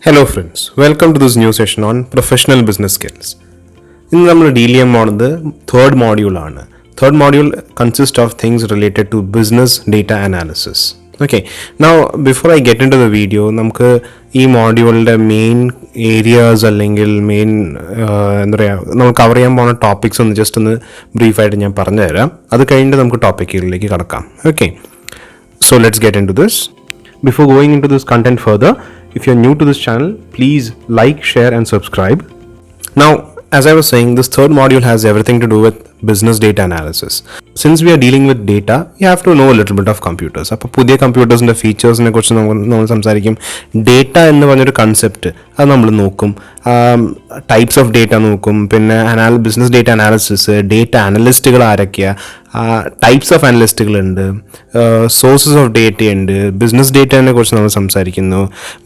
Hello friends, welcome to this new session on professional business skills. ഇന്ന് നമ്മൾ deal ചെയ്യാൻ പോകുന്നത് തേർഡ് മോഡ്യൂളാണ്. Third module consist of things related to business data analysis. Okay, now before I get in to the video, നമുക്ക് ഈ മോഡ്യൂളിൻ്റെ main areas അല്ലെങ്കിൽ main എന്താ പറയുക, നമ്മൾ കവർ ചെയ്യാൻ പോകുന്ന ടോപ്പിക്സ് ഒന്ന് ജസ്റ്റ് ഒന്ന് ബ്രീഫായിട്ട് ഞാൻ പറഞ്ഞുതരാം. അത് കഴിഞ്ഞിട്ട് നമുക്ക് ടോപ്പിക്കുകളിലേക്ക് കടക്കാം. Okay, so let's get into this. Before going into this content further, if you're new to this channel, please like, share and subscribe. Now, as I was saying, this third module has everything to do with business data analysis. Since we are dealing with data, you have to know a little bit of computers. അപ്പോൾ പുതിയ കമ്പ്യൂട്ടേഴ്സിൻ്റെ ഫീച്ചേഴ്സിനെ കുറിച്ച് നമ്മൾ സംസാരിക്കും. Data എന്ന് പറഞ്ഞൊരു concept അത് നമ്മൾ നോക്കും. ടൈപ്സ് ഓഫ് ഡേറ്റ നോക്കും. പിന്നെ ബിസിനസ് ഡേറ്റ അനാലിസിസ്, ഡേറ്റ അനലിസ്റ്റുകൾ ആരൊക്കെയാണ്, ടൈപ്സ് ഓഫ് അനലിസ്റ്റുകളുണ്ട്, സോഴ്സസ് ഓഫ് ഡേറ്റ ഉണ്ട്, ബിസിനസ് ഡേറ്റയെ കുറിച്ച് നമ്മൾ സംസാരിക്കുന്നു,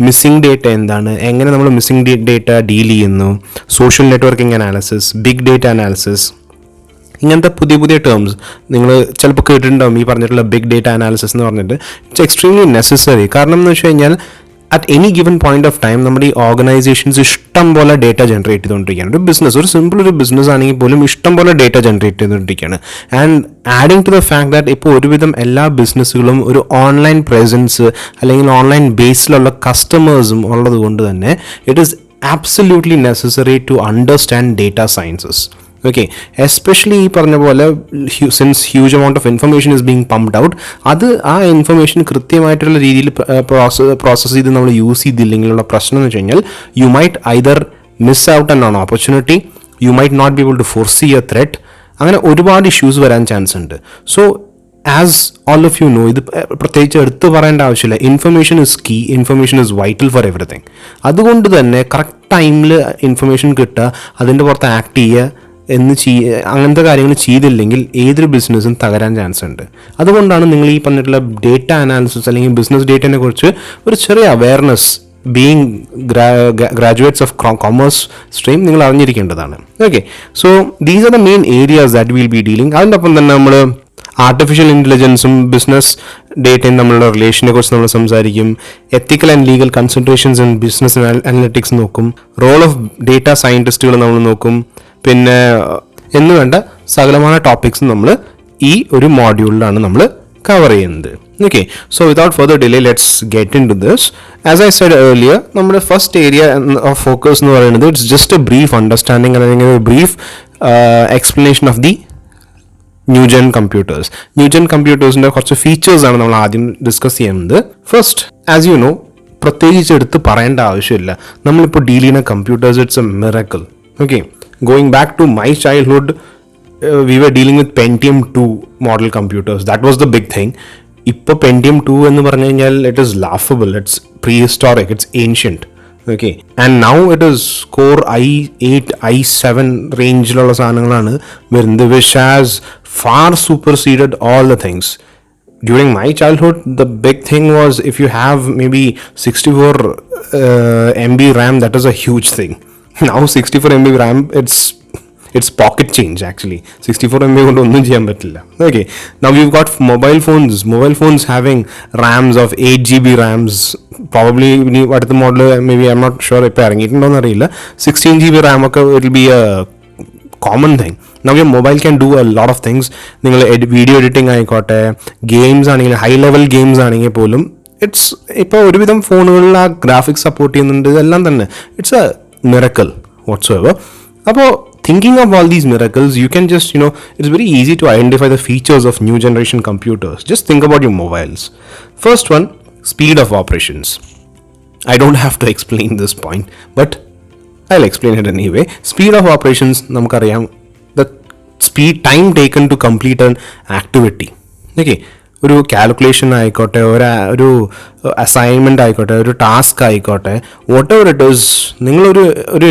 മിസ്സിംഗ് ഡേറ്റ എന്താണ്, എങ്ങനെ നമ്മൾ മിസ്സിംഗ് ഡേറ്റ ഡീൽ ചെയ്യുന്നു, social networking analysis, big data analysis, ഇങ്ങനത്തെ പുതിയ പുതിയ ടേംസ് നിങ്ങൾ ചിലപ്പോൾ കേട്ടിട്ടുണ്ടാവും. ഈ പറഞ്ഞിട്ടുള്ള ബിഗ് ഡേറ്റ അനാലിസിസ് എന്ന് പറഞ്ഞിട്ട് ഇറ്റ്സ് എക്സ്ട്രീംലി നെസസറി. കാരണം എന്ന് വെച്ച് കഴിഞ്ഞാൽ at any given point of time നമ്മുടെ ഈ ഓർഗനൈസേഷൻസ് ഇഷ്ടം പോലെ ഡേറ്റ ജനറേറ്റ് ചെയ്തുകൊണ്ടിരിക്കുകയാണ്. ഒരു ബിസിനസ്, ഒരു സിമ്പിൾ ഒരു ബിസിനസ് ആണെങ്കിൽ പോലും ഇഷ്ടം പോലെ ഡേറ്റ ജനറേറ്റ് ചെയ്തുകൊണ്ടിരിക്കുകയാണ്. And adding to the fact that ഇപ്പോൾ ഒരുവിധം എല്ലാ ബിസിനസ്സുകളും ഒരു ഓൺലൈൻ പ്രസൻസ് അല്ലെങ്കിൽ ഓൺലൈൻ ബേസിലുള്ള കസ്റ്റമേഴ്സും ഉള്ളത് കൊണ്ട് തന്നെ it is absolutely necessary to understand data sciences. Okay, especially ഈ പറഞ്ഞ പോലെ since huge amount of information is being pumped out, ആ ഇൻഫർമേഷൻ കൃത്യമായിട്ടുള്ള രീതിയിൽ പ്രോസസ്സ് ചെയ്ത് നമ്മൾ യൂസ് ചെയ്തില്ലെങ്കിലുള്ള പ്രശ്നം എന്ന് വെച്ച് കഴിഞ്ഞാൽ you might either miss out an opportunity, you might not be able to foresee a threat. അങ്ങനെ ഒരുപാട് ഇഷ്യൂസ് വരാൻ ചാൻസ് ഉണ്ട്. So as all of you know, ഇത് പ്രത്യേകിച്ച് എടുത്തു പറയേണ്ട ആവശ്യമില്ല, information is key, information is vital for everything. അതുകൊണ്ട് തന്നെ കറക്റ്റ് ടൈമിൽ ഇൻഫർമേഷൻ കിട്ടുക, അതിൻ്റെ പുറത്ത് ആക്ട് ചെയ്യുക അങ്ങനത്തെ കാര്യങ്ങൾ ചെയ്തില്ലെങ്കിൽ ഏതൊരു ബിസിനസ്സും തകരാൻ ചാൻസ് ഉണ്ട്. അതുകൊണ്ടാണ് നിങ്ങൾ ഈ പറഞ്ഞിട്ടുള്ള ഡേറ്റ അനാലിസിസ് അല്ലെങ്കിൽ ബിസിനസ് ഡേറ്റയെ കുറിച്ച് ഒരു ചെറിയ awareness being graduates of commerce stream നിങ്ങൾ അറിഞ്ഞിരിക്കേണ്ടതാണ്. Okay, so these are the main areas that will be dealing. അതിൻ്റെ ഒപ്പം തന്നെ നമ്മൾ ആർട്ടിഫിഷ്യൽ ഇൻ്റലിജൻസും ബിസിനസ് ഡേറ്റയും തമ്മിലുള്ള റിലേഷനെ കുറിച്ച് നമ്മൾ സംസാരിക്കും. Ethical and legal considerations in business analytics നോക്കും. റോൾ ഓഫ് ഡേറ്റ സയൻറ്റിസ്റ്റുകൾ നമ്മൾ നോക്കും. പിന്നെ എന്ന് വേണ്ട സകലമായ ടോപ്പിക്സ് നമ്മൾ ഈ ഒരു മോഡ്യൂളിലാണ് നമ്മൾ കവർ ചെയ്യുന്നത്. Okay, so without further delay let's get in to this. As I said earlier, നമ്മുടെ ഫസ്റ്റ് ഏരിയ ഓഫ് ഫോക്കസ് എന്ന് പറയുന്നത് it's just a brief understanding അല്ലെങ്കിൽ ഒരു brief explanation of the new gen computers. New gen കമ്പ്യൂട്ടേഴ്സിൻ്റെ കുറച്ച് ഫീച്ചേഴ്സാണ് നമ്മൾ ആദ്യം ഡിസ്കസ് ചെയ്യുന്നത്. ഫസ്റ്റ്, ആസ് യു നോ, പ്രത്യേകിച്ച് എടുത്ത് പറയേണ്ട ആവശ്യമില്ല, നമ്മളിപ്പോൾ ഡീൽ ചെയ്യുന്ന computers it's A miracle. Okay, going back to my childhood, we were dealing with Pentium 2 model computers. That was the big thing. ഇപ്പോൾ Pentium 2 എന്ന് പറഞ്ഞു കഴിഞ്ഞാൽ it is laughable, it's prehistoric, it's ancient. Okay, and now it is Core i8, i7 റേഞ്ചിലുള്ള സാധനങ്ങളാണ് വരുന്നത്, which has far superseded all the things. During my childhood, the big thing was if you have maybe 64 MB RAM, that is a huge thing. Now 64 MB RAM, it's pocket change actually. 64 MB കൊണ്ട് ഒന്നും ചെയ്യാൻ പറ്റില്ല. Okay, now we've got mobile phones having RAMs of 8 GB RAMs. Probably അടുത്ത model maybe I'm not sure ഇപ്പോൾ ഇറങ്ങിയിട്ടുണ്ടോയെന്ന് അറിയില്ല, 16 GB RAM ഒക്കെ it will be a common thing. Now your mobile can do a lot of things. നിങ്ങൾ video editing ആയിക്കോട്ടെ, games ആണെങ്കിൽ high level games ആണെങ്കിൽ പോലും ഇപ്പോൾ ഒരുവിധം ഫോണുകളിൽ ആ ഗ്രാഫിക്സ് സപ്പോർട്ട് ചെയ്യുന്നുണ്ട്. ഇതെല്ലാം തന്നെ ഇറ്റ്സ് എ miracle whatsoever. അപ്പോൾ thinking of all these miracles, you can just, it's very easy to identify the features of new generation computers. Just think about your mobiles. First one, speed of operations. I don't have to explain this point, but I'll explain it anyway. Speed of operations, നമുക്കറിയാം, the time taken to complete an activity. Okay, ഒരു calculation ആയിക്കോട്ടെ, ഒരു assignment ആയിക്കോട്ടെ, ഒരു task ആയിക്കോട്ടെ, whatever it is, നിങ്ങളൊരു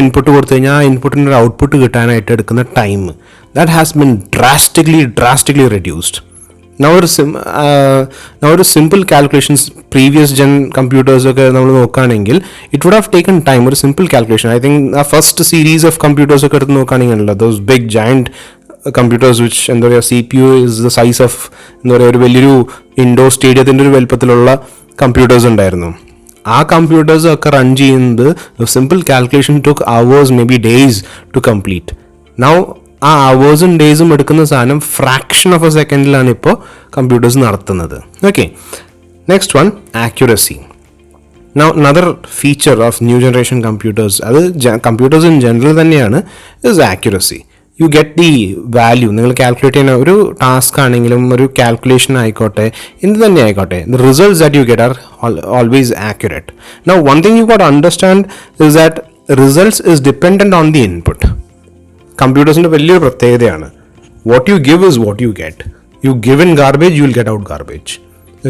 input കൊടുത്തു കഴിഞ്ഞാൽ ആ ഇൻപുട്ടിൻ്റെ ഒരു ഔട്ട്പുട്ട് കിട്ടാനായിട്ട് എടുക്കുന്ന time that has been drastically reduced. ഒരു സിമ്പിൾ കാൽക്കുലേഷൻസ് പ്രീവിയസ് ജെൻ കമ്പ്യൂട്ടേഴ്സൊക്കെ നമ്മൾ നോക്കുകയാണെങ്കിൽ it would have taken time. ഒരു സിമ്പിൾ കാൽക്കുലേഷൻ, ഐ തിങ്ക് ആ ഫസ്റ്റ് സീരീസ് ഓഫ് കമ്പ്യൂട്ടേഴ്സൊക്കെ എടുത്ത് നോക്കുകയാണെങ്കിൽ those big giant computers which എന്താ പറയുക, CPU is the size of എന്താ പറയുക ഒരു വലിയൊരു ഇൻഡോർ സ്റ്റേഡിയത്തിൻ്റെ ഒരു വലുപ്പത്തിലുള്ള കമ്പ്യൂട്ടേഴ്സ് ഉണ്ടായിരുന്നു. ആ കമ്പ്യൂട്ടേഴ്സ് ഒക്കെ റൺ ചെയ്യുന്നത് simple calculation took hours maybe days to complete. Now ആ അവേഴ്സും ഡേയ്സും എടുക്കുന്ന സാധനം ഫ്രാക്ഷൻ ഓഫ് എ സെക്കൻഡിലാണ് ഇപ്പോൾ കമ്പ്യൂട്ടേഴ്സ് നടത്തുന്നത്. Okay, next one accuracy. Now another feature of new generation computers, അത് computers in general തന്നെയാണ്, is accuracy. You get the value. നിങ്ങൾ calculate ചെയ്യുന്ന ഒരു ടാസ്ക് ആണെങ്കിലും ഒരു കാൽക്കുലേഷൻ ആയിക്കോട്ടെ എന്ത് തന്നെ ആയിക്കോട്ടെ, the results that you get are always accurate. Now one thing you got to understand is that results is dependent on the input. കമ്പ്യൂട്ടേഴ്സിൻ്റെ വലിയൊരു പ്രത്യേകതയാണ്, what you give is what you get. You give in garbage, you will get out garbage.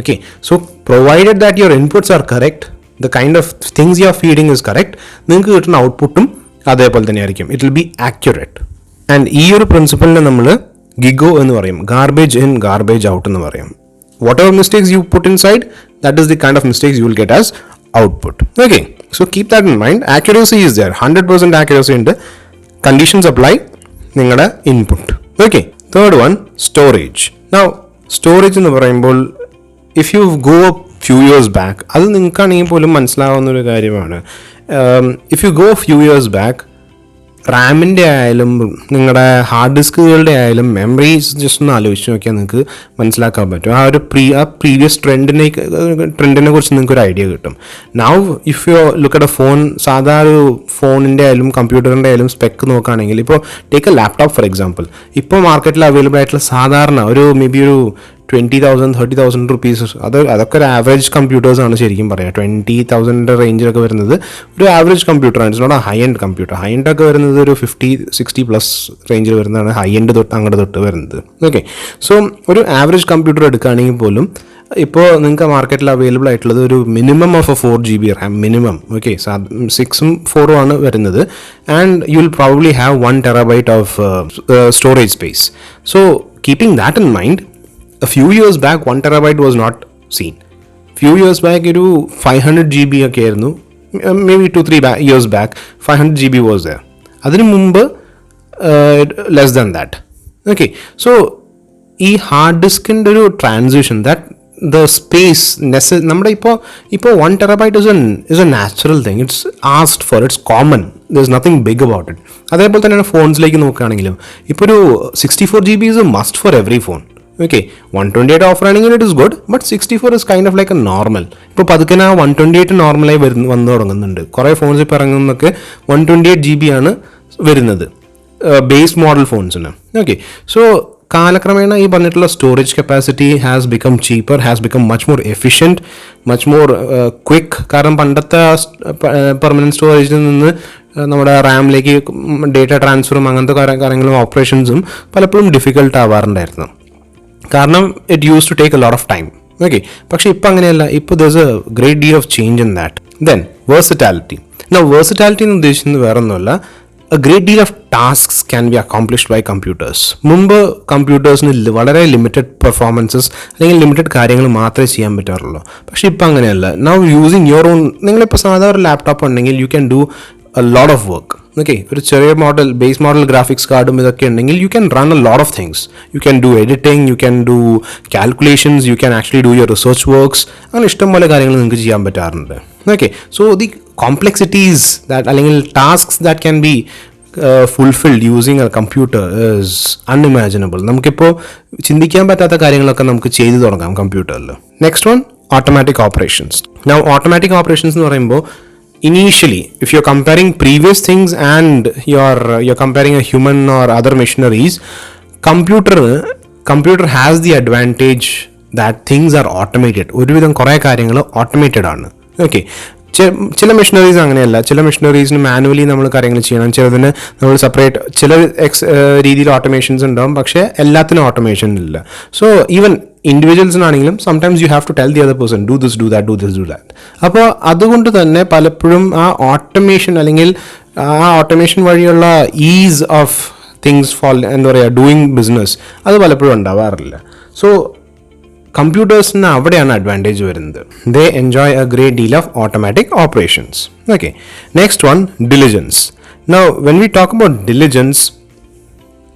Okay, so provided that your inputs are correct, the kind of things you are feeding is correct, നിങ്ങൾക്ക് കിട്ടുന്ന ഔട്ട്പുട്ടും അതേപോലെ തന്നെ ആയിരിക്കും. It will be accurate. And ഈ ഒരു പ്രിൻസിപ്പലിനെ നമ്മൾ ഗിഗോ എന്ന് പറയും, ഗാർബേജ് ഇൻ ഗാർബേജ് ഔട്ട് എന്ന് പറയും. Whatever mistakes you put inside, that is the kind of mistakes you will get as output. Okay, so keep that in mind. Accuracy is there, 100% accuracy ഉണ്ട്. Conditions apply, നിങ്ങളുടെ input. Okay, third one storage. Now storage എന്ന് പറയുമ്പോൾ if you go few years back, അത് നിങ്ങൾക്കാണെങ്കിൽ പോലും മനസ്സിലാവുന്നൊരു കാര്യമാണ്. If you go few years back, റാമിൻ്റെ ആയാലും നിങ്ങളുടെ ഹാർഡ് ഡിസ്കുകളുടെ ആയാലും മെമ്മറീസ് ജസ്റ്റ് ഒന്ന് ആലോചിച്ച് നോക്കിയാൽ നിങ്ങൾക്ക് മനസ്സിലാക്കാൻ പറ്റും. ആ ഒരു പ്രീവിയസ് ട്രെൻഡിനെ കുറിച്ച് നിങ്ങൾക്ക് ഒരു ഐഡിയ കിട്ടും. Now if you look at A phone, സാധാ ഒരു ഫോണിൻ്റെ ആയാലും കമ്പ്യൂട്ടറിൻ്റെ ആയാലും സ്പെക്ക് നോക്കുകയാണെങ്കിൽ, ഇപ്പോൾ take A laptop for example, ഇപ്പോൾ മാർക്കറ്റിൽ അവൈലബിൾ ആയിട്ടുള്ള സാധാരണ ഒരു മേ ബി ഒരു 20,000 30,000 റുപ്പീസ്, അതൊക്കെ ഒരു ആവറേജ് കമ്പ്യൂട്ടേഴ്സാണ് ശരിക്കും പറയാം. 20,000 റേഞ്ചിലൊക്കെ വരുന്നത് ഒരു ആവറേജ് കമ്പ്യൂട്ടറാണ്. It's not a high end computer. High end ഒക്കെ വരുന്നത് ഒരു 50-60+ റേഞ്ചിൽ വരുന്നതാണ് ഹൈ എൻഡ് തൊട്ട് അങ്ങോട്ട് തൊട്ട് വരുന്നത്. ഓക്കെ, സോ ഒരു ആവറേജ് കമ്പ്യൂട്ടർ എടുക്കുകയാണെങ്കിൽ പോലും ഇപ്പോൾ നിങ്ങൾക്ക് മാർക്കറ്റിൽ അവൈലബിൾ ആയിട്ടുള്ളത് ഒരു minimum of a 4 GB RAM minimum. Okay, 6ഉം 4ഉം ആണ് വരുന്നത്. And you will probably have 1 TB of storage space. So keeping that in mind, a few years back 1 TB was not seen. Few years back ഒരു 500 GB ഒക്കെ ആയിരുന്നു. Maybe 2-3 years back 500 GB was there. അതിന് മുമ്പ് less than that. Okay, so ഈ hard ഡിസ്കിൻ്റെ ഒരു transition, that the space നമ്മുടെ ഇപ്പോൾ 1 TB is a natural thing. It's asked for, it's common. There's nothing big about it. അതേപോലെ തന്നെയാണ് ഫോൺസിലേക്ക് നോക്കുകയാണെങ്കിലും ഇപ്പോൾ ഒരു 64 GB is a must for every phone. Okay, 128 offer ആണെങ്കിൽ it is good, but 64 is kind of like A normal. ഇപ്പോൾ പതുക്കെ ആ 128 നോർമലായി വന്നു തുടങ്ങുന്നുണ്ട്. കുറേ ഫോൺസ് ഇപ്പോൾ ഇറങ്ങുന്നതൊക്കെ 128 GB ആണ് വരുന്നത് ബേസ് മോഡൽ ഫോൺസിന്. ഓക്കെ, സോ കാലക്രമേണ ഈ പറഞ്ഞിട്ടുള്ള storage capacity has become cheaper, has become much more efficient, much more quick. കാരണം പണ്ടത്തെ പെർമനൻറ്റ് സ്റ്റോറേജിൽ നിന്ന് നമ്മുടെ റാമിലേക്ക് ഡേറ്റ ട്രാൻസ്ഫറും അങ്ങനത്തെ കാര്യങ്ങളും ഓപ്പറേഷൻസും പലപ്പോഴും ഡിഫിക്കൽട്ട് ആവാറുണ്ടായിരുന്നു. കാരണം it use to take a lot of time. Okay, പക്ഷേ ഇപ്പോൾ അങ്ങനെയല്ല. ഇപ്പോൾ there is a great deal of change in that. Then versatility. Versatility എന്ന് ഉദ്ദേശിക്കുന്നത് വേറെ ഒന്നുമല്ല, a great deal of tasks can be accomplished by computers. മുമ്പ് കമ്പ്യൂട്ടേഴ്സിന് വളരെ ലിമിറ്റഡ് പെർഫോമൻസസ് അല്ലെങ്കിൽ ലിമിറ്റഡ് കാര്യങ്ങൾ മാത്രമേ ചെയ്യാൻ പറ്റാറുള്ളൂ. പക്ഷേ ഇപ്പോൾ അങ്ങനെയല്ല. നൗ യൂസിങ് യുവർ ഓൺ, നിങ്ങളിപ്പോൾ സാധാരണ ഒരു ലാപ്ടോപ്പ് ഉണ്ടെങ്കിൽ you can do A lot of work. Okay, ഒരു ചെറിയ മോഡൽ ബേസ് മോഡൽ ഗ്രാഫിക്സ് കാർഡും ഇതൊക്കെ ഉണ്ടെങ്കിൽ you can run A lot of things. You can do editing, you can do calculations, you can actually do your research works. അങ്ങനെ ഇഷ്ടംപോലെ കാര്യങ്ങൾ നിങ്ങൾക്ക് ചെയ്യാൻ പറ്റാറുണ്ട്. ഓക്കെ, സോ ദി കോംപ്ലെക്സിറ്റീസ് ദാറ്റ് അല്ലെങ്കിൽ tasks that can be fulfilled using A computer is unimaginable. നമുക്കിപ്പോൾ ചിന്തിക്കാൻ പറ്റാത്ത കാര്യങ്ങളൊക്കെ നമുക്ക് ചെയ്തു തുടങ്ങാം കമ്പ്യൂട്ടറിൽ. Next one, automatic operations. Now automatic operations എന്ന് പറയുമ്പോൾ initially, if you're comparing previous things and you're comparing a human or other machineries, computer has the advantage that things are automated. ഒരുവിധം കുറേ കാര്യങ്ങൾ ഓട്ടോമേറ്റഡ് ആണ്. ഓക്കെ, ചില machineries അങ്ങനെയല്ല. ചില മെഷീനറീസിന് manually നമ്മൾ കാര്യങ്ങൾ ചെയ്യണം, ചിലതിന് നമ്മൾ സെപ്പറേറ്റ് ചില രീതിയിൽ ഓട്ടോമേഷൻസ് ഉണ്ടാവും, പക്ഷേ എല്ലാത്തിനും ഓട്ടോമേഷൻ ഇല്ല. സോ ഈവൻ ഇൻഡിവിജ്വൽസിനാണെങ്കിലും sometimes you have to tell the other person do this do that do this do that. അപ്പോൾ അതുകൊണ്ട് തന്നെ പലപ്പോഴും ആ ഓട്ടോമേഷൻ അല്ലെങ്കിൽ ആ ഓട്ടോമേഷൻ വഴിയുള്ള ഈസ് ഓഫ് തിങ്സ് എന്താ പറയുക ഡൂയിങ് ബിസിനസ് അത് പലപ്പോഴും ഉണ്ടാവാറില്ല. സോ കമ്പ്യൂട്ടേഴ്സിന് അവിടെയാണ് അഡ്വാൻറ്റേജ് വരുന്നത്. They enjoy a great deal of automatic operations. Okay, next one, diligence. Now when we talk about diligence,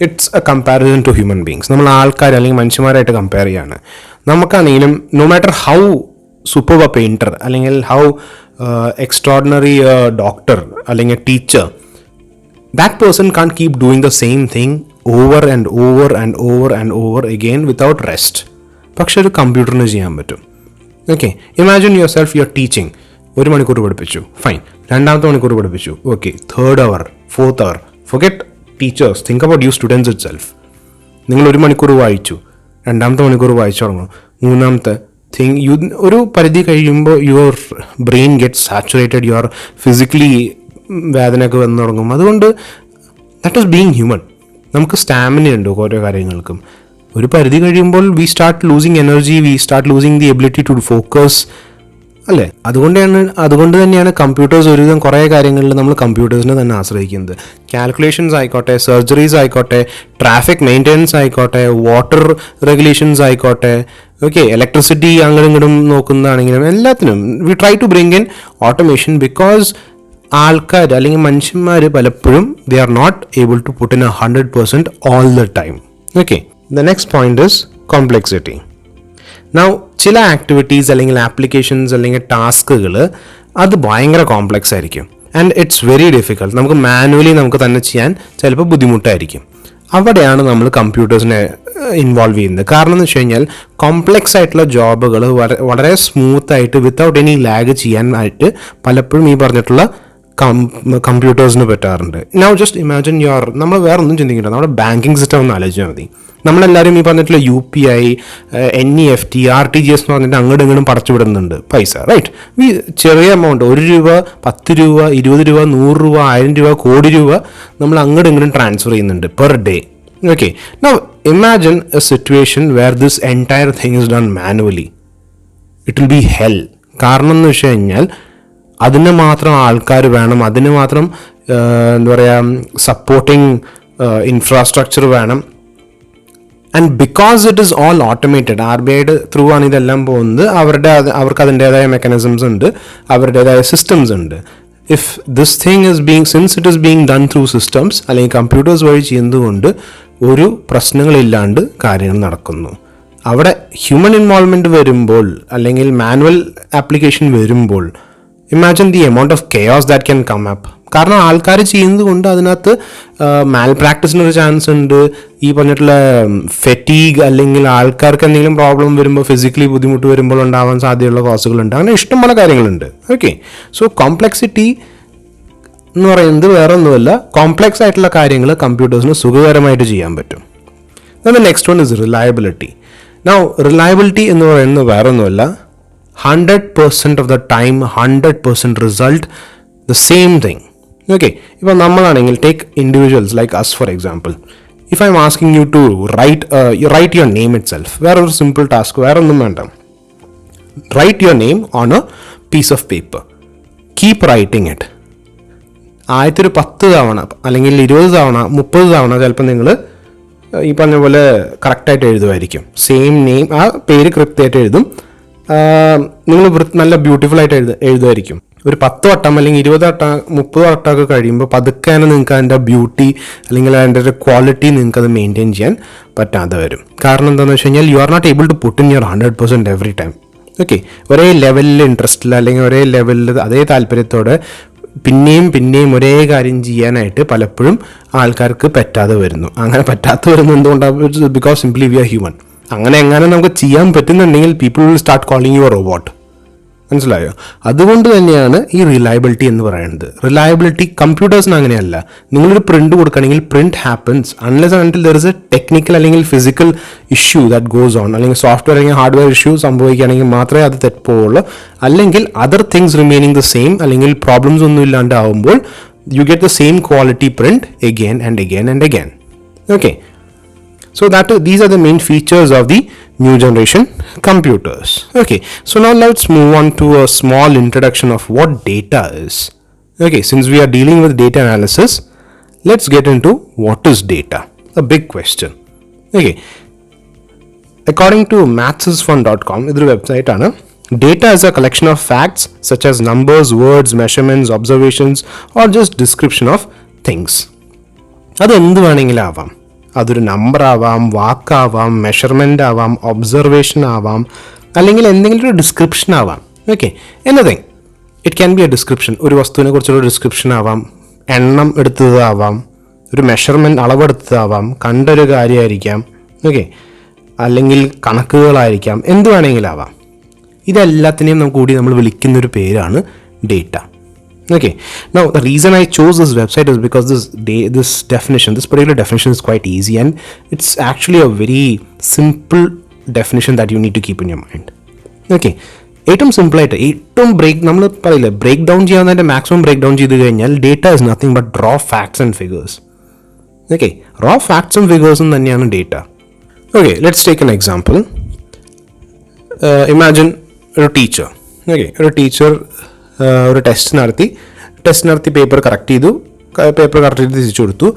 it's a comparison to human beings. നമ്മൾ ആൾക്കാർ അല്ലെങ്കിൽ മനുഷ്യന്മാരായിട്ട് കമ്പയർ ചെയ്യാണ്. നമുക്കാണെങ്കിലും no matter how super painter അല്ലെങ്കിൽ how extraordinary doctor അല്ലെങ്കിൽ teacher, that person can't keep doing the same thing over and over and over and over again without rest. പക്ഷെ ഒരു കമ്പ്യൂട്ടറിന് ചെയ്യാൻ പറ്റും. Okay, imagine your self you are teaching. 1 മണിക്കൂർ പഠിപ്പിച്ചു, fine. 2ാമത്തെ മണിക്കൂർ പഠിപ്പിച്ചു, okay. 3rd hour, 4th hour, forget teachers, think about you students itself. നിങ്ങൾ 1 മണിക്കൂർ വായിച്ചു, 2ാമത്തെ മണിക്കൂർ വായിച്ചു തുടങ്ങും, 3ാമത്തെ ഒരു പരിധി കഴിയുമ്പോൾ your brain get saturated, you are physically വേദനയൊക്കെ വന്നു തുടങ്ങും. അതുകൊണ്ട് ദാറ്റ് ഈസ് ബീയിങ് ഹ്യൂമൻ. നമുക്ക് സ്റ്റാമിന ഉണ്ട് ഓരോ കാര്യങ്ങൾക്കും. ഒരു പരിധി കഴിയുമ്പോൾ we start losing energy, we start losing the ability to focus, അല്ലേ? അതുകൊണ്ട് തന്നെയാണ് കമ്പ്യൂട്ടേഴ്സ് ഒരുവിധം കുറേ കാര്യങ്ങളിൽ നമ്മൾ കമ്പ്യൂട്ടേഴ്സിനെ തന്നെ ആശ്രയിക്കുന്നത്. കാൽക്കുലേഷൻസ് ആയിക്കോട്ടെ, സർജറീസ് ആയിക്കോട്ടെ, ട്രാഫിക് മെയിൻ്റെനൻസ് ആയിക്കോട്ടെ, വാട്ടർ റെഗുലേഷൻസ് ആയിക്കോട്ടെ, ഓക്കെ, ഇലക്ട്രിസിറ്റി അങ്ങോട്ടും ഇങ്ങോട്ടും നോക്കുന്നതാണെങ്കിലും എല്ലാത്തിനും we try to bring in automation. Because ആൾക്കാർ അല്ലെങ്കിൽ മനുഷ്യന്മാർ പലപ്പോഴും they are not able to put in 100% all the time. Okay, the next point is complexity. Now ചില ആക്ടിവിറ്റീസ് അല്ലെങ്കിൽ ആപ്ലിക്കേഷൻസ് അല്ലെങ്കിൽ ടാസ്കുകൾ അത് ഭയങ്കര കോംപ്ലെക്സ് ആയിരിക്കും ആൻഡ് ഇറ്റ്സ് വെരി ഡിഫിക്കൾട്ട്. നമുക്ക് മാനുവലി നമുക്ക് തന്നെ ചെയ്യാൻ ചിലപ്പോൾ ബുദ്ധിമുട്ടായിരിക്കും. അവിടെയാണ് നമ്മൾ കമ്പ്യൂട്ടേഴ്സിനെ ഇൻവോൾവ് ചെയ്യുന്നത്. കാരണം എന്ന് വെച്ച് കഴിഞ്ഞാൽ കോംപ്ലെക്സ് ആയിട്ടുള്ള ജോബുകൾ വളരെ സ്മൂത്തായിട്ട് വിത്തൗട്ട് എനി ലാഗ് ചെയ്യാനായിട്ട് പലപ്പോഴും ഈ പറഞ്ഞിട്ടുള്ള കമ്പ്യൂട്ടേഴ്സിന് പറ്റാറുണ്ട്. നൗ ജസ്റ്റ് ഇമാജിൻ നമ്മൾ വേറെ ഒന്നും ചിന്തിക്കണ്ട, നമ്മുടെ ബാങ്കിങ് സിസ്റ്റം ഒന്ന് ആലോചിച്ചാൽ മതി. നമ്മളെല്ലാവരും ഈ പറഞ്ഞിട്ടുള്ള UPI, NEFT, RTGS എന്ന് പറഞ്ഞിട്ട് അങ്ങോട്ടും ഇങ്ങോട്ടും പടച്ചു വിടുന്നുണ്ട് പൈസ, റൈറ്റ്? ചെറിയ എമൗണ്ട്, 1 രൂപ, 10 രൂപ, 20 രൂപ, 100 രൂപ, 1000 രൂപ, കോടി രൂപ നമ്മൾ അങ്ങോട്ടും ഇങ്ങോട്ടും ട്രാൻസ്ഫർ ചെയ്യുന്നുണ്ട് per day. Okay, now imagine a situation where this entire thing is done manually. It will be hell. കാരണം എന്ന് വെച്ച് കഴിഞ്ഞാൽ അതിന് മാത്രം ആൾക്കാർ വേണം, അതിന് മാത്രം എന്താ പറയുക സപ്പോർട്ടിങ് ഇൻഫ്രാസ്ട്രക്ചർ വേണം. And because it is all automated, RBIയുടെ ത്രൂ ആണ് ഇതെല്ലാം പോകുന്നത്. അവർക്ക് അതിൻ്റേതായ മെക്കാനിസംസ് ഉണ്ട്, അവരുടേതായ സിസ്റ്റംസ് ഉണ്ട്. If this thing is since it is being done through systems അല്ലെങ്കിൽ കമ്പ്യൂട്ടേഴ്സ് വഴി ചെയ്യുന്നതുകൊണ്ട് ഒരു പ്രശ്നങ്ങളില്ലാണ്ട് കാര്യങ്ങൾ നടക്കുന്നു. അവിടെ ഹ്യൂമൻ ഇൻവോൾവ്മെൻറ്റ് വരുമ്പോൾ അല്ലെങ്കിൽ മാനുവൽ ആപ്ലിക്കേഷൻ വരുമ്പോൾ imagine the amount of chaos that can come up. കാരണം ആൾക്കാർ ചെയ്യുന്നത് കൊണ്ട് അതിനകത്ത് മാൽ പ്രാക്ടീസിനൊരു ചാൻസ് ഉണ്ട്. ഈ പറഞ്ഞിട്ടുള്ള ഫെറ്റീഗ് അല്ലെങ്കിൽ ആൾക്കാർക്ക് എന്തെങ്കിലും പ്രോബ്ലം വരുമ്പോൾ ഫിസിക്കലി ബുദ്ധിമുട്ട് വരുമ്പോൾ ഉണ്ടാവാൻ സാധ്യതയുള്ള കോസുകളുണ്ട്. അങ്ങനെ ഇഷ്ടംപോലെ കാര്യങ്ങളുണ്ട്. ഓക്കെ, സോ കോംപ്ലെക്സിറ്റി എന്ന് പറയുന്നത് വേറെ ഒന്നുമല്ല, കോംപ്ലെക്സ് ആയിട്ടുള്ള കാര്യങ്ങൾ കമ്പ്യൂട്ടേഴ്സിന് സുഖകരമായിട്ട് ചെയ്യാൻ പറ്റും. Then next one is reliability. Now reliability എന്ന് പറയുന്നത് വേറെ ഒന്നുമല്ല, 100% of the time, 100% result, the same thing. Okay, ഇപ്പോൾ നമ്മളാണെങ്കിൽ take individuals like as for example. If I'm asking you to write your name itself, വേറൊരു simple task, വേറെ ഒന്നും വേണ്ട. Write your name on a piece of paper, keep writing it. ആദ്യത്തെ ഒരു 10 തവണ അല്ലെങ്കിൽ 20 തവണ 30 തവണ ചിലപ്പോൾ നിങ്ങൾ ഈ പറഞ്ഞ പോലെ കറക്റ്റായിട്ട് എഴുതുമായിരിക്കും. സെയിം നെയിം, ആ പേര് കൃത്യമായിട്ട് എഴുതും. നിങ്ങൾ നല്ല ബ്യൂട്ടിഫുൾ ആയിട്ട് എഴുതുമായിരിക്കും. ഒരു 10 വട്ടം അല്ലെങ്കിൽ 20 വട്ടം 30 വട്ടമൊക്കെ കഴിയുമ്പോൾ പതുക്കെ നിങ്ങൾക്ക് അതിൻ്റെ ബ്യൂട്ടി അല്ലെങ്കിൽ അതിൻ്റെ ഒരു ക്വാളിറ്റി നിങ്ങൾക്ക് അത് മെയിൻറ്റെയിൻ ചെയ്യാൻ പറ്റാതെ വരും. കാരണം എന്താണെന്ന് വെച്ച് കഴിഞ്ഞാൽ you are not able to put in your 100% every time. Okay, ഒരേ ലെവലിൽ ഇൻട്രസ്റ്റിൽ അല്ലെങ്കിൽ ഒരേ ലെവലിൽ അതേ താല്പര്യത്തോടെ പിന്നെയും ഒരേ കാര്യം ചെയ്യാനായിട്ട് പലപ്പോഴും ആൾക്കാർക്ക് പറ്റാതെ വരുന്നു. അങ്ങനെ പറ്റാതെ വരുന്നത് എന്തുകൊണ്ടാണ്? Because simply we are human. അങ്ങനെ എങ്ങനെ നമുക്ക് ചെയ്യാൻ പറ്റുന്നുണ്ടെങ്കിൽ people will start calling you a robot. മനസ്സിലായോ? അതുകൊണ്ട് തന്നെയാണ് ഈ റിലയബിലിറ്റി എന്ന് പറയുന്നത്. റിലയബിലിറ്റി കമ്പ്യൂട്ടേഴ്സിന് അങ്ങനെയല്ല. നിങ്ങളൊരു പ്രിന്റ് കൊടുക്കുകയാണെങ്കിൽ print happens unless until there is a technical അല്ലെങ്കിൽ physical issue that goes on, അല്ലെങ്കിൽ സോഫ്റ്റ്വെയർ അല്ലെങ്കിൽ ഹാർഡ്വെയർ ഇഷ്യൂ സംഭവിക്കുകയാണെങ്കിൽ മാത്രമേ അത് തെറ്റുപോവുള്ളൂ. അല്ലെങ്കിൽ other things remaining the same അല്ലെങ്കിൽ പ്രോബ്ലംസ് ഒന്നും ഇല്ലാണ്ട് ആവുമ്പോൾ you get the same quality print again and again and again. Okay, so these are the main features of the new generation computers. Okay, so now let's move on to a small introduction of what data is. Okay, since we are dealing with data analysis, let's get into what is data. A big question. Okay, according to mathsisfun.com, this website ആണ്, data is a collection of facts such as numbers, words, measurements, observations, or just description of things. അത് എന്ത് വേണമെങ്കിലും ആവാം. അതൊരു number ആവാം, വാക്കാവാം, measurement ആവാം, observation ആവാം, അല്ലെങ്കിൽ എന്തെങ്കിലും ഒരു ഡിസ്ക്രിപ്ഷൻ ആവാം. Okay, anything. It can be A description. ഒരു വസ്തുവിനെ കുറിച്ചുള്ള ഡിസ്ക്രിപ്ഷൻ ആവാം, എണ്ണം എടുത്തതാവാം, ഒരു മെഷർമെൻറ്റ് അളവെടുത്തതാവാം, കണ്ടൊരു കാര്യമായിരിക്കാം. ഓക്കെ, അല്ലെങ്കിൽ കണക്കുകളായിരിക്കാം, എന്ത് വേണമെങ്കിലാവാം. ഇതെല്ലാത്തിനെയും നമുക്ക് കൂടി നമ്മൾ വിളിക്കുന്നൊരു പേരാണ് data. Okay, now the reason I chose this website is because this particular definition is quite easy, and it's actually a very simple definition that you need to keep in your mind. Okay, ഏറ്റവും സിമ്പിളായിട്ട് നമ്മൾ പറയില്ലേ, break down ചെയ്യാവുന്നതിൻ്റെ maximum break down ചെയ്ത് കഴിഞ്ഞാൽ data is nothing but raw facts and figures. Okay, raw ഫാക്ട്സും ഫിഗേഴ്സും തന്നെയാണ് data. Okay, let's take an example. Imagine ഒരു ടീച്ചർ. ഓക്കെ, ഒരു ടീച്ചർ ഒരു ടെസ്റ്റ് നടത്തി പേപ്പർ കറക്റ്റ് ചെയ്തു തിരിച്ചു കൊടുത്തു.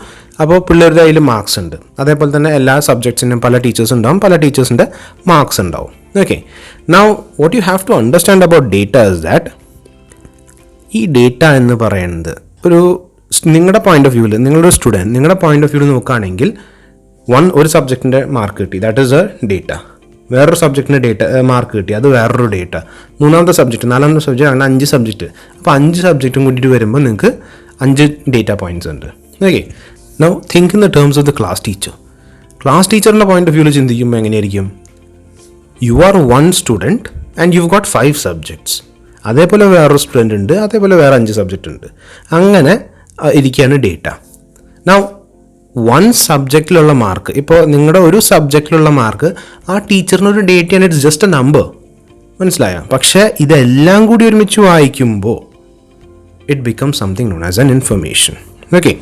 അപ്പോൾ പിള്ളേരുടെ അതിൽ മാർക്സ് ഉണ്ട്. അതേപോലെ തന്നെ എല്ലാ സബ്ജക്ട്സിനും പല ടീച്ചേഴ്സ് ഉണ്ടാവും, പല ടീച്ചേഴ്സിൻ്റെ മാർക്സ് ഉണ്ടാവും. Okay, now what you have to understand about data is that ഈ ഡേറ്റ എന്ന് പറയുന്നത് നിങ്ങളുടെ പോയിന്റ് ഓഫ് വ്യൂവിൽ, നിങ്ങളുടെ സ്റ്റുഡൻറ്റ് നിങ്ങളുടെ പോയിന്റ് ഓഫ് വ്യൂവിൽ നോക്കുകയാണെങ്കിൽ ഒരു സബ്ജക്റ്റിൻ്റെ മാർക്ക് കിട്ടി, ദാറ്റ് ഈസ് എ ഡേറ്റ. വേറൊരു സബ്ജക്റ്റിന് മാർക്ക് കിട്ടി, അത് വേറൊരു ഡേറ്റ. മൂന്നാമത്തെ സബ്ജക്റ്റ്, നാലാമത്തെ സബ്ജക്റ്റ്, അങ്ങനെ 5 സബ്ജക്റ്റ്. അപ്പോൾ 5 സബ്ജക്റ്റും കൂട്ടിയിട്ട് വരുമ്പോൾ നിങ്ങൾക്ക് 5 ഡേറ്റ പോയിൻറ്റ്സ് ഉണ്ട്. Okay, now think in the terms of the class teacher. Class ടീച്ചറിൻ്റെ പോയിന്റ് ഓഫ് വ്യൂവിൽ ചിന്തിക്കുമ്പോൾ എങ്ങനെയായിരിക്കും? You are 1 student and you got 5 subjects. അതേപോലെ വേറൊരു സ്റ്റുഡൻറ്റ് ഉണ്ട്, അതേപോലെ വേറെ 5 സബ്ജക്റ്റ് ഉണ്ട്. അങ്ങനെ ഇരിക്കുകയാണ് ഡേറ്റ. നൗ 1 സബ്ജക്റ്റിലുള്ള മാർക്ക്, ഇപ്പോൾ നിങ്ങളുടെ ഒരു സബ്ജക്റ്റിലുള്ള മാർക്ക് ആ ടീച്ചറിനൊരു ഡേറ്റയാണ്, ഇറ്റ്സ് ജസ്റ്റ് എ നമ്പർ. മനസ്സിലായോ? പക്ഷേ ഇതെല്ലാം കൂടി ഒരുമിച്ച് വായിക്കുമ്പോൾ it become something known as an information. Okay,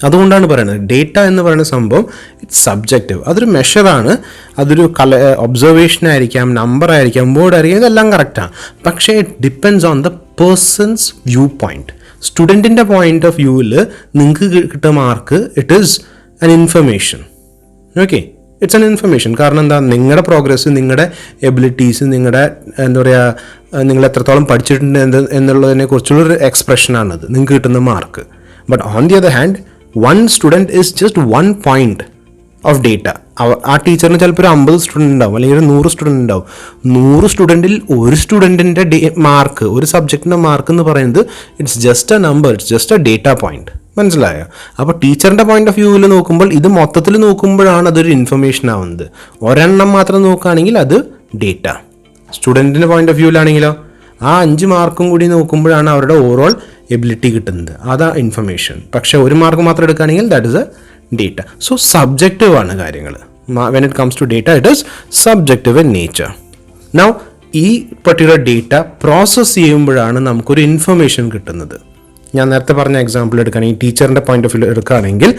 അതുകൊണ്ടാണ് പറയുന്നത് ഡേറ്റ എന്ന് പറയുന്ന സംഭവം ഇറ്റ്സ് സബ്ജക്റ്റീവ്. അതൊരു മെഷറാണ്, അതൊരു ഒബ്സർവേഷൻ ആയിരിക്കാം, നമ്പർ ആയിരിക്കാം, വേർഡ് ആയിരിക്കാം, ഇതെല്ലാം കറക്റ്റാണ്. പക്ഷേ it depends on the person's view point. സ്റ്റുഡൻറ്റിൻ്റെ പോയിന്റ് ഓഫ് വ്യൂവിൽ നിങ്ങൾക്ക് കിട്ടുന്ന mark it is an information. Okay, it's an information. കാരണം എന്താ, നിങ്ങളുടെ പ്രോഗ്രസ്, നിങ്ങളുടെ എബിലിറ്റീസ്, നിങ്ങളുടെ എന്താ പറയുക, നിങ്ങൾ എത്രത്തോളം പഠിച്ചിട്ടുണ്ട് എന്നുള്ളതിനെ കുറിച്ചുള്ളൊരു എക്സ്പ്രഷനാണത് നിങ്ങൾക്ക് കിട്ടുന്ന mark. But on the other hand 1 student is just 1 point of data. ആ ടീച്ചറിന് ചിലപ്പോൾ ഒരു 50 സ്റ്റുഡൻറ്റ് ഉണ്ടാവും, അല്ലെങ്കിൽ ഒരു 100 സ്റ്റുഡൻറ്റ് ഉണ്ടാവും. 100 സ്റ്റുഡൻറ്റിൽ ഒരു സ്റ്റുഡൻറ്റിൻ്റെ മാർക്ക്, ഒരു സബ്ജക്റ്റിൻ്റെ മാർക്ക് എന്ന് പറയുന്നത് it's just A number, it's just A data point. മനസ്സിലായോ? അപ്പോൾ ടീച്ചറിൻ്റെ പോയിന്റ് ഓഫ് വ്യൂവിൽ നോക്കുമ്പോൾ, ഇത് മൊത്തത്തിൽ നോക്കുമ്പോഴാണ് അതൊരു ഇൻഫർമേഷൻ ആവുന്നത്. ഒരെണ്ണം മാത്രം നോക്കുകയാണെങ്കിൽ അത് ഡേറ്റ. സ്റ്റുഡൻറ്റിൻ്റെ പോയിന്റ് ഓഫ് വ്യൂവിലാണെങ്കിലോ ആ 5 മാർക്കും കൂടി നോക്കുമ്പോഴാണ് അവരുടെ ഓവറോൾ എബിലിറ്റി കിട്ടുന്നത്, അതാ ഇൻഫർമേഷൻ. പക്ഷേ ഒരു മാർക്ക് മാത്രം എടുക്കുകയാണെങ്കിൽ that is a data. So subjective ആണ് കാര്യങ്ങൾ. When it comes to data it is subjective in nature. Now ഈ പർട്ടിക്കുലർ ഡേറ്റ പ്രോസസ്സ് ചെയ്യുമ്പോഴാണ് നമുക്കൊരു ഇൻഫർമേഷൻ കിട്ടുന്നത്. ഞാൻ നേരത്തെ പറഞ്ഞ എക്സാമ്പിൾ എടുക്കുകയാണെങ്കിൽ, ടീച്ചറിൻ്റെ പോയിന്റ് ഓഫ് വ്യൂ എടുക്കുകയാണെങ്കിൽ,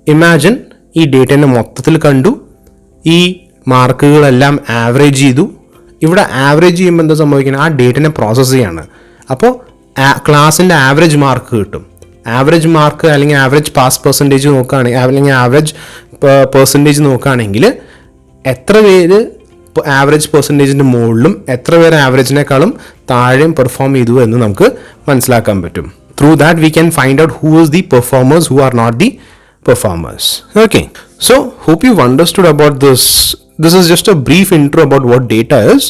ഇമാജിൻ ഈ ഡേറ്റേനെ മൊത്തത്തിൽ കണ്ടു, ഈ മാർക്കുകളെല്ലാം ആവറേജ് ചെയ്തു. ഇവിടെ ആവറേജ് ചെയ്യുമ്പോൾ എന്താ സംഭവിക്കുന്നത്, ആ ഡേറ്റനെ പ്രോസസ്സ് ചെയ്യാണ്. അപ്പോൾ ക്ലാസ്സിൻ്റെ ആവറേജ് മാർക്ക് കിട്ടും. ആവറേജ് മാർക്ക് അല്ലെങ്കിൽ ആവറേജ് പാസ് പെർസെൻറ്റേജ് നോക്കുകയാണെങ്കിൽ, അല്ലെങ്കിൽ ആവറേജ് പെർസെൻറ്റേജ് നോക്കുകയാണെങ്കിൽ എത്ര പേര് ആവറേജ് പെർസെൻറ്റേജിൻ്റെ മുകളിലും എത്ര പേര് ആവറേജിനേക്കാളും താഴെയും പെർഫോം ചെയ്തു എന്ന് നമുക്ക് മനസ്സിലാക്കാൻ പറ്റും. Through that we can find out who is the performers, who are not the performers. Okay, so hope you've understood about this. This is just a brief intro about what data is.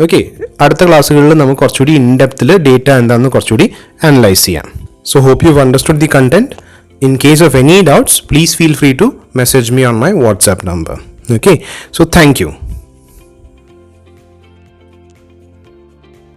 Okay, അടുത്ത ക്ലാസ്സുകളിൽ നമുക്ക് കുറച്ചുകൂടി ഇൻഡെപ്തിൽ data എന്താണെന്ന് കുറച്ചുകൂടി analyse ചെയ്യാം. So hope you've understood the content. In case of any doubts, please feel free to message me on my WhatsApp number. Okay, so thank you.